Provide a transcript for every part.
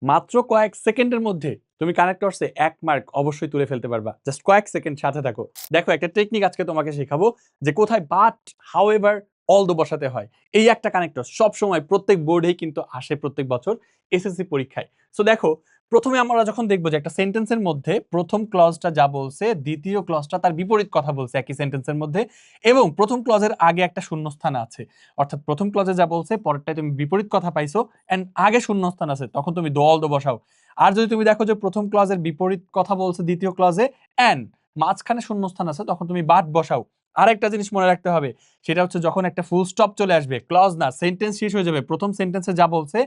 মাত্র কয়েক সেকেন্ডের মধ্যে তুমি কানেক্টরসে 1 মার্ক অবশ্যই তুলে ফেলতে পারবা। জাস্ট কয়েক সেকেন্ড সাথে থাকো। দেখো একটা টেকনিক আজকে তোমাকে শেখাবো যে কোথায় বাট, হাউএভার, অলদো বসাতে হয়। এই একটা কানেক্টর সবসময় প্রত্যেক বোর্ডেই কিন্তু আসে প্রত্যেক বছর এসএসসি পরীক্ষায়। সো দেখো, প্রথমে আমরা যখন দেখবো যে একটা সেন্টেন্সের মধ্যে প্রথম ক্লজটা যা বলছে, দ্বিতীয় ক্লজটা তার বিপরীত কথা বলছে একই সেন্টেন্সের মধ্যে, এবং প্রথম ক্লজের আগে একটা শূন্যস্থান আছে। অর্থাৎ প্রথম ক্লজে যা বলছে পরেরটায় তুমি বিপরীত কথা পাইছো এন্ড আগে শূন্যস্থান আছে, তখন তুমি দো বসাও। আর যদি তুমি দেখো যে প্রথম ক্লজের বিপরীত কথা বলছে দ্বিতীয় ক্লজে এন্ড মাঝখানে শূন্যস্থান আছে, তখন তুমি বাট বসাও। আরেকটা জিনিস মনে রাখতে হবে, সেটা হচ্ছে যখন একটা ফুল স্টপ চলে আসবে, ক্লজ না সেন্টেন্স শেষ হয়ে যাবে, প্রথম সেন্টেন্সে যা বলছে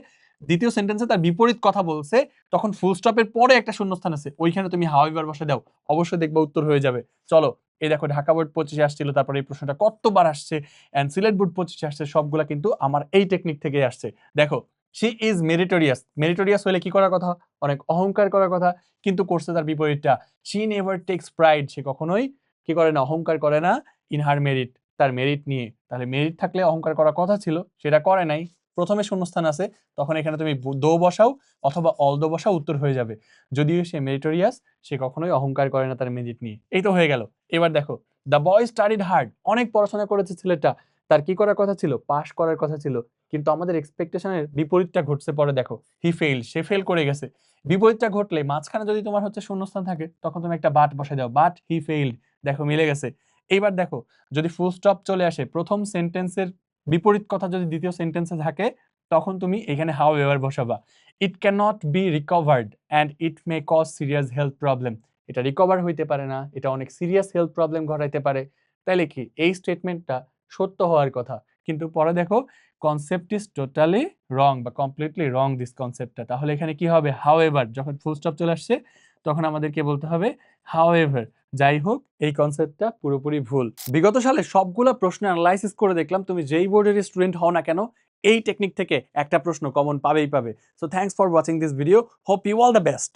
দ্বিতীয় সেন্টেন্সে তার বিপরীত কথা বলছে, তখন ফুল স্টপের পরে একটা শূন্যস্থান আছে, ওইখানে তুমি হাউএভার বসে দাও, অবশ্যই দেখবা উত্তর হয়ে যাবে। চলো, এই দেখো ঢাকা বোর্ড 25-এ আসছিল, তারপরে এই প্রশ্নটা কতবার আসছে, এন্ড সিলেট বোর্ড 25-এ আসছে, সবগুলা কিন্তু আমার এই টেকনিক থেকে আসছে। দেখো, শি ইজ মেরিটোরিয়াস। মেরিটোরিয়াস হলে কি করার কথা? অনেক অহংকার করার কথা, কিন্তু করছে তার বিপরীতটা। She never takes pride. সে কখনোই কি করে না? অহংকার করে না। ইন হার মেরিট, তার মেরিট নিয়ে। তাহলে মেরিট থাকলে অহংকার করার কথা ছিল, সেটা করে নাই। প্রথমে শূন্যস্থান আছে, তখন এখানে তুমি দো বসাও অথবা অলদো বসাও, উত্তর হয়ে যাবে। যদিও সে মেরিটোরিয়াস, সে কখনোই অহংকার করে না তার মেরিট নিয়ে। এই তো হয়ে গেল। এবার দেখো, দ্য বয় স্টাডিড হার্ড। অনেক পড়াশোনা করেছে ছেলেটা, তার কি করার কথা ছিল? পাস করার কথা ছিল, কিন্তু আমাদের এক্সপেকটেশনের বিপরীতটা ঘটছে পরে। দেখো, হি ফেইল, সে ফেল করে গেছে। বিপরীতটা ঘটলে মাঝখানে যদি তোমার হচ্ছে শূন্যস্থান থাকে, তখন তুমি একটা বাট বসাই দাও, বাট হি ফেইল্ড। দেখো, মিলে গেছে। এইবার দেখো, যদি ফুল স্টপ চলে আসে, প্রথম সেন্টেন্সের বিপরীত কথা যদি দ্বিতীয় সেন্টেন্সে থাকে, তখন তুমি এখানে হাউ এভার বসাবা। It can not be recovered and it may cause serious health problem. এটা রিকভার হইতে পারে না, এটা অনেক সিরিয়াস হেলথ প্রবলেম ঘটাইতে পারে। তাইলে কি এই স্টেটমেন্টটা সত্য হওয়ার কথা, কিন্তু পরে দেখো কনসেপ্ট ইজ টোটালি রং বা কমপ্লিটলি রং দিস কনসেপ্টটা। তাহলে এখানে কি হবে? হাউএভার, যখন ফুল স্টপ চলে আসছে তখন আমাদেরকে বলতে হবে হাউএভার। যাই হোক, এই কনসেপ্টটা পুরোপুরি ভুল। বিগত সালে সবগুলা প্রশ্ন অ্যানালাইসিস করে দেখলাম, তুমি যেই বোর্ডের স্টুডেন্ট হও না কেন, এই টেকনিক থেকে একটা প্রশ্ন কমন পাবেই পাবে। So thanks for watching this video, hope you all the best.